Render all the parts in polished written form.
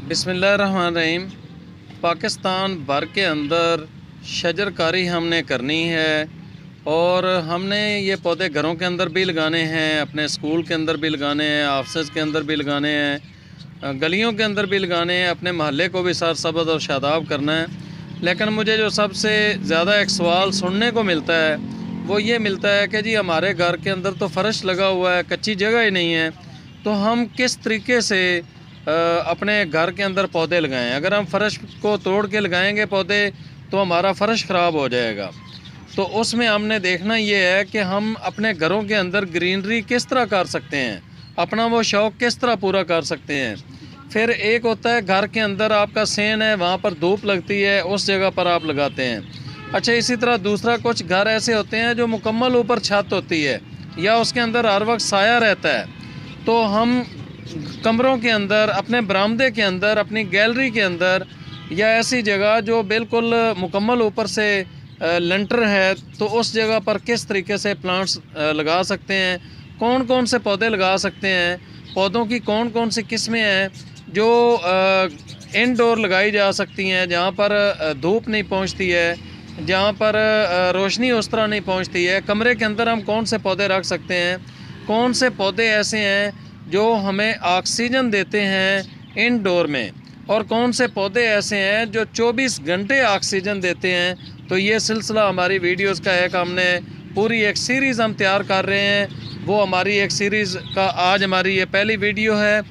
बिस्मिल्लाहिर्रहमानिर्रहीम। पाकिस्तान भर के अंदर शजरकारी हमने करनी है और हमने ये पौधे घरों के अंदर भी लगाने हैं, अपने स्कूल के अंदर भी लगाने हैं, ऑफिस के अंदर भी लगाने हैं, गलियों के अंदर भी लगाने हैं, अपने महल्ले को भी सार सबद और शादाब करना है। लेकिन मुझे जो सबसे ज़्यादा एक सवाल सुनने को मिलता है वो ये मिलता है कि जी हमारे घर के अंदर तो फ़र्श लगा हुआ है, कच्ची जगह ही नहीं है, तो हम किस तरीके से अपने घर के अंदर पौधे लगाएं। अगर हम फ़र्श को तोड़ के लगाएंगे पौधे तो हमारा फ़र्श ख़राब हो जाएगा। तो उसमें हमने देखना ये है कि हम अपने घरों के अंदर ग्रीनरी किस तरह कर सकते हैं, अपना वो शौक़ किस तरह पूरा कर सकते हैं। फिर एक होता है घर के अंदर आपका सेन है, वहाँ पर धूप लगती है, उस जगह पर आप लगाते हैं। अच्छा, इसी तरह दूसरा कुछ घर ऐसे होते हैं जो मुकम्मल ऊपर छत होती है या उसके अंदर हर वक्त साया रहता है, तो हम कमरों के अंदर, अपने बरामदे के अंदर, अपनी गैलरी के अंदर या ऐसी जगह जो बिल्कुल मुकम्मल ऊपर से लेंटर है, तो उस जगह पर किस तरीके से प्लांट्स लगा सकते हैं, कौन कौन से पौधे लगा सकते हैं, पौधों की कौन कौन सी किस्में हैं जो इनडोर लगाई जा सकती हैं, जहाँ पर धूप नहीं पहुँचती है, जहाँ पर रोशनी उस तरह नहीं पहुँचती है। कमरे के अंदर हम कौन से पौधे रख सकते हैं, कौन से पौधे ऐसे हैं जो हमें ऑक्सीजन देते हैं इनडोर में, और कौन से पौधे ऐसे हैं जो 24 घंटे ऑक्सीजन देते हैं। तो ये सिलसिला हमारी वीडियोस का है कि हमने पूरी एक सीरीज़ हम तैयार कर रहे हैं। वो हमारी एक सीरीज़ का आज हमारी ये पहली वीडियो है।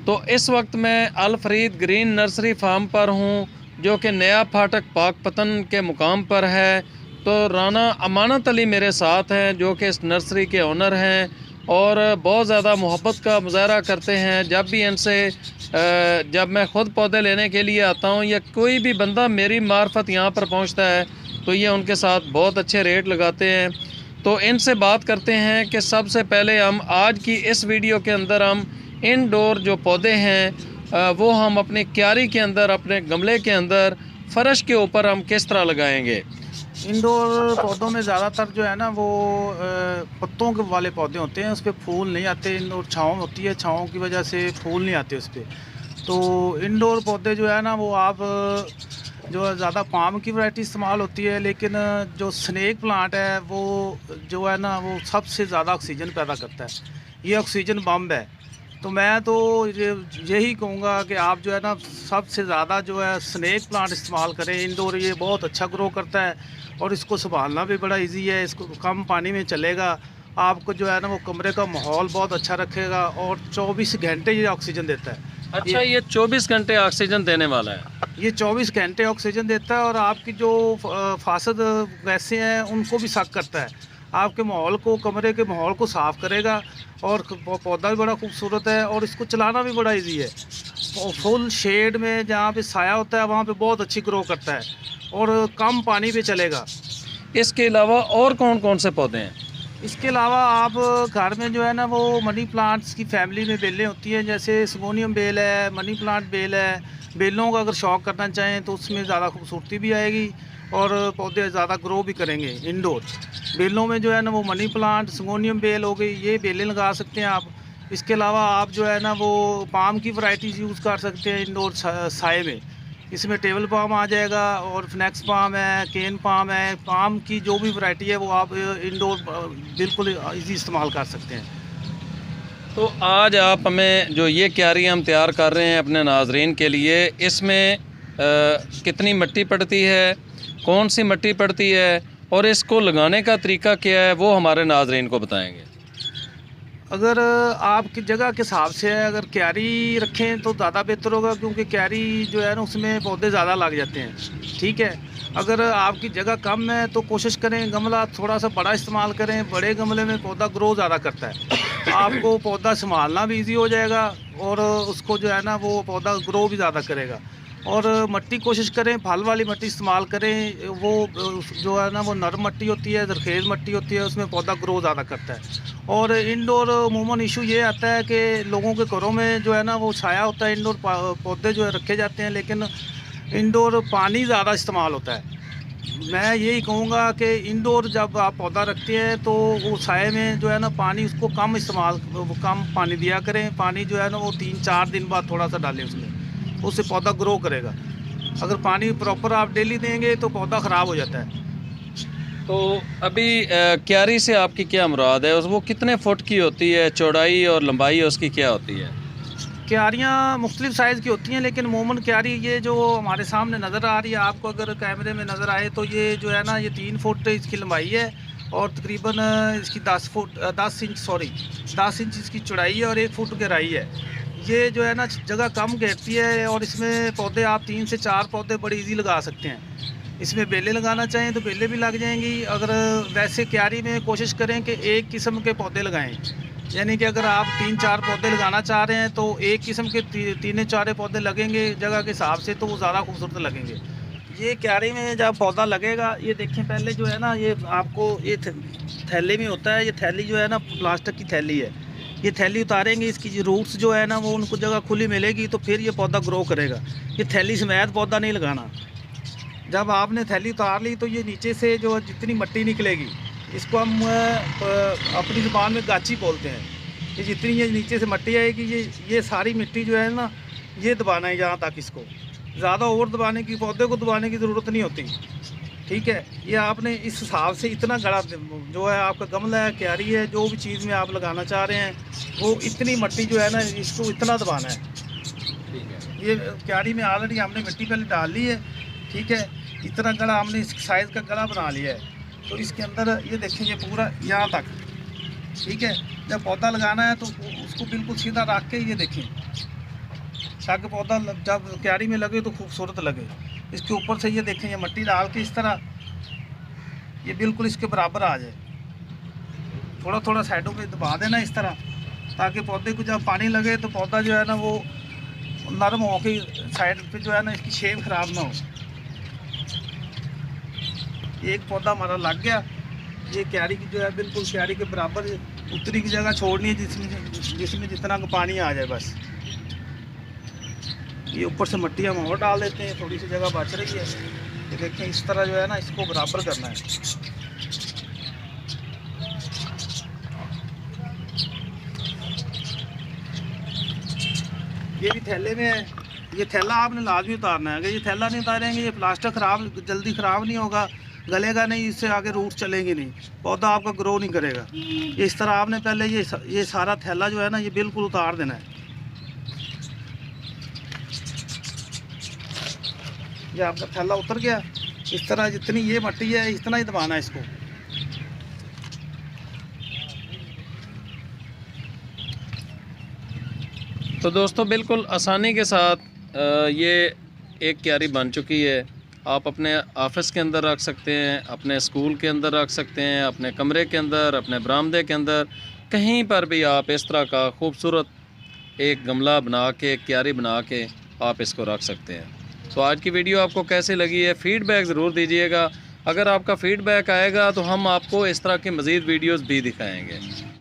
तो इस वक्त मैं अल फरीद ग्रीन नर्सरी फार्म पर हूँ, जो कि नया फाटक पाकपतन के मुकाम पर है। तो राना अमानत अली मेरे साथ हैं, जो कि इस नर्सरी के ओनर हैं और बहुत ज़्यादा मोहब्बत का मुजाहरा करते हैं। जब भी इनसे जब मैं ख़ुद पौधे लेने के लिए आता हूँ या कोई भी बंदा मेरी मार्फत यहाँ पर पहुँचता है, तो ये उनके साथ बहुत अच्छे रेट लगाते हैं। तो इनसे बात करते हैं कि सबसे पहले हम आज की इस वीडियो के अंदर हम इनडोर जो पौधे हैं वो हम अपनी क्यारी के अंदर, अपने गमले के अंदर, फ़र्श के ऊपर हम किस तरह लगाएंगे। इंडोर पौधों में ज़्यादातर जो है ना वो पत्तों के वाले पौधे होते हैं, उस पर फूल नहीं आते। इंडोर छाँव होती है, छाँव की वजह से फूल नहीं आते उस पर। तो इंडोर पौधे जो है ना वो आप जो है ज़्यादा पाम की वैरायटी इस्तेमाल होती है, लेकिन जो स्नेक प्लांट है वो जो है ना वो सबसे ज़्यादा ऑक्सीजन पैदा करता है। ये ऑक्सीजन बम है। तो मैं तो यही कहूँगा कि आप जो है ना सबसे ज़्यादा जो है स्नेक प्लांट इस्तेमाल करें इंडोर। ये बहुत अच्छा ग्रो करता है और इसको संभालना भी बड़ा इजी है। इसको कम पानी में चलेगा, आपको जो है ना वो कमरे का माहौल बहुत अच्छा रखेगा और 24 घंटे ये ऑक्सीजन देता है। अच्छा, ये 24 घंटे ऑक्सीजन देने वाला है? ये 24 घंटे ऑक्सीजन देता है और आपकी जो फासद गैसें हैं उनको भी साफ करता है। आपके माहौल को, कमरे के माहौल को साफ़ करेगा और पौधा भी बड़ा खूबसूरत है और इसको चलाना भी बड़ा इजी है। फुल शेड में जहाँ पे साया होता है वहाँ पे बहुत अच्छी ग्रो करता है और कम पानी पे चलेगा। इसके अलावा और कौन कौन से पौधे हैं? इसके अलावा आप घर में जो है ना वो मनी प्लांट्स की फैमिली में बेलें होती हैं, जैसे सिगोनियम बेल है, मनी प्लांट बेल है। बेलों का अगर शौक़ करना चाहें तो उसमें ज़्यादा खूबसूरती भी आएगी और पौधे ज़्यादा ग्रो भी करेंगे इंडोर। बेलों में जो है ना वो मनी प्लांट, सिगोनियम बेल हो गई, ये बेलें लगा सकते हैं आप। इसके अलावा आप जो है ना वो पाम की वैरायटीज़ यूज़ कर सकते हैं इंडोर साए में। इसमें टेबल पाम आ जाएगा और फ्नेक्स पाम है, केन पाम है। पाम की जो भी वैरायटी है वो आप इंडोर बिल्कुल इजी इस्तेमाल कर सकते हैं। तो आज आप हमें जो ये क्यारी हम तैयार कर रहे हैं अपने नाजरीन के लिए, इसमें कितनी मिट्टी पड़ती है, कौन सी मिट्टी पड़ती है और इसको लगाने का तरीका क्या है, वो हमारे नाजरीन को बताएंगे। अगर आपकी जगह के हिसाब से है, अगर क्यारी रखें तो ज़्यादा बेहतर होगा, क्योंकि क्यारी जो है ना उसमें पौधे ज़्यादा लग जाते हैं। ठीक है, अगर आपकी जगह कम है तो कोशिश करें गमला थोड़ा सा बड़ा इस्तेमाल करें। बड़े गमले में पौधा ग्रो ज़्यादा करता है, आपको पौधा संभालना भी इजी हो जाएगा और उसको जो है ना वो पौधा ग्रो भी ज़्यादा करेगा। और मिट्टी कोशिश करें फल वाली मिट्टी इस्तेमाल करें। वो जो है ना वो नरम मिट्टी होती है, जरखेज़ मिट्टी होती है, उसमें पौधा ग्रो ज़्यादा करता है। और इंडोर अमूमन इशू ये आता है कि लोगों के घरों में जो है ना वो छाया होता है, इंडोर पौधे जो है रखे जाते हैं, लेकिन इंडोर पानी ज़्यादा इस्तेमाल होता है। मैं यही कहूँगा कि इंडोर जब आप पौधा रखते हैं तो वो साए में जो है ना पानी उसको कम पानी दिया करें। पानी जो है ना वो 3-4 दिन बाद थोड़ा सा डालें उसमें, उससे पौधा ग्रो करेगा। अगर पानी प्रॉपर आप डेली देंगे तो पौधा ख़राब हो जाता है। तो अभी क्यारी से आपकी क्या मुराद है? वो कितने फुट की होती है, चौड़ाई और लंबाई उसकी क्या होती है? क्यारियाँ मुख्तलिफ़ साइज़ की होती हैं, लेकिन अमूमन क्यारी ये जो हमारे सामने नज़र आ रही है आपको, अगर कैमरे में नज़र आए तो ये जो है ना, ये 3 फुट इसकी लंबाई है और तकरीबन इसकी 10 इंच इसकी चौड़ाई है और 1 फुट गहराई है। ये जो है ना जगह कम घेरती है और इसमें पौधे आप 3 से 4 पौधे बड़ी ईज़ी लगा सकते हैं। इसमें बेलें लगाना चाहें तो बेलें भी लग जाएंगी। अगर वैसे क्यारी में कोशिश करें कि एक किस्म के पौधे लगाएं, यानी कि अगर आप 3-4 पौधे लगाना चाह रहे हैं तो एक किस्म के 3-4 पौधे लगेंगे जगह के हिसाब से, तो वो ज़्यादा खूबसूरत लगेंगे। ये क्यारी में जब पौधा लगेगा, ये देखें पहले जो है ना, ये आपको ये थैले में होता है। ये थैली जो है ना प्लास्टिक की थैली है। ये थैली उतारेंगे, इसकी जो रूट्स जो है ना वो उनको जगह खुली मिलेगी तो फिर ये पौधा ग्रो करेगा। ये थैली समेत पौधा नहीं लगाना। जब आपने थैली उतार ली तो ये नीचे से जो जितनी मिट्टी निकलेगी, इसको हम अपनी ज़ुबान में गाची बोलते हैं। ये जितनी ये नीचे से मिट्टी आएगी, ये सारी मिट्टी जो है ना, ये दबाना है यहाँ तक। इसको ज़्यादा और दबाने की, पौधे को दबाने की ज़रूरत नहीं होती, ठीक है। ये आपने इस हिसाब से इतना गड़ा जो है आपका गमला है, क्यारी है, जो भी चीज़ में आप लगाना चाह रहे हैं, वो इतनी मिट्टी जो है ना, इसको इतना दबाना है। ठीक है। ये क्यारी में ऑलरेडी हमने मिट्टी पहले डाल ली है, ठीक है। इतना गड़ा हमने इस साइज़ का गड़ा बना लिया है। तो इसके अंदर ये देखें, ये पूरा यहाँ तक, ठीक है। जब पौधा लगाना है तो उसको बिल्कुल सीधा रख के ये देखें, ताकि पौधा जब क्यारी में लगे तो खूबसूरत लगे। इसके ऊपर से ये देखें, ये मिट्टी डाल के इस तरह ये बिल्कुल इसके बराबर आ जाए। थोड़ा थोड़ा साइडों पे दबा देना इस तरह, ताकि पौधे को जब पानी लगे तो पौधा जो है ना वो नरम हो के साइड पे जो है ना इसकी शेप ख़राब ना हो। एक पौधा हमारा लग गया। ये क्यारी की जो है बिल्कुल क्यारी के बराबर उतनी की जगह छोड़नी है जिसमें जितना का पानी आ जाए बस। ये ऊपर से मिट्टी हम और डाल देते हैं, थोड़ी सी जगह बच रही है। ये देखें, इस तरह जो है ना इसको बराबर करना है। ये भी थैले में है। ये थैला आपने लाजमी उतारना है। अगर ये थैला नहीं उतारेंगे, ये प्लास्टिक जल्दी ख़राब नहीं होगा, गलेगा नहीं, इससे आगे रूट चलेंगे नहीं, पौधा आपका ग्रो नहीं करेगा। ये इस तरह आपने पहले ये सारा थैला जो है ना, ये बिल्कुल उतार देना है। ये आपका थैला उतर गया। इस तरह जितनी ये मिट्टी है इतना ही दबाना है इसको। तो दोस्तों बिल्कुल आसानी के साथ ये एक क्यारी बन चुकी है। आप अपने ऑफिस के अंदर रख सकते हैं, अपने स्कूल के अंदर रख सकते हैं, अपने कमरे के अंदर, अपने बरामदे के अंदर, कहीं पर भी आप इस तरह का खूबसूरत एक गमला बना के, क्यारी बना के आप इसको रख सकते हैं। तो आज की वीडियो आपको कैसी लगी है, फ़ीडबैक ज़रूर दीजिएगा। अगर आपका फ़ीडबैक आएगा तो हम आपको इस तरह की मज़ीद वीडियोज़ भी दिखाएँगे।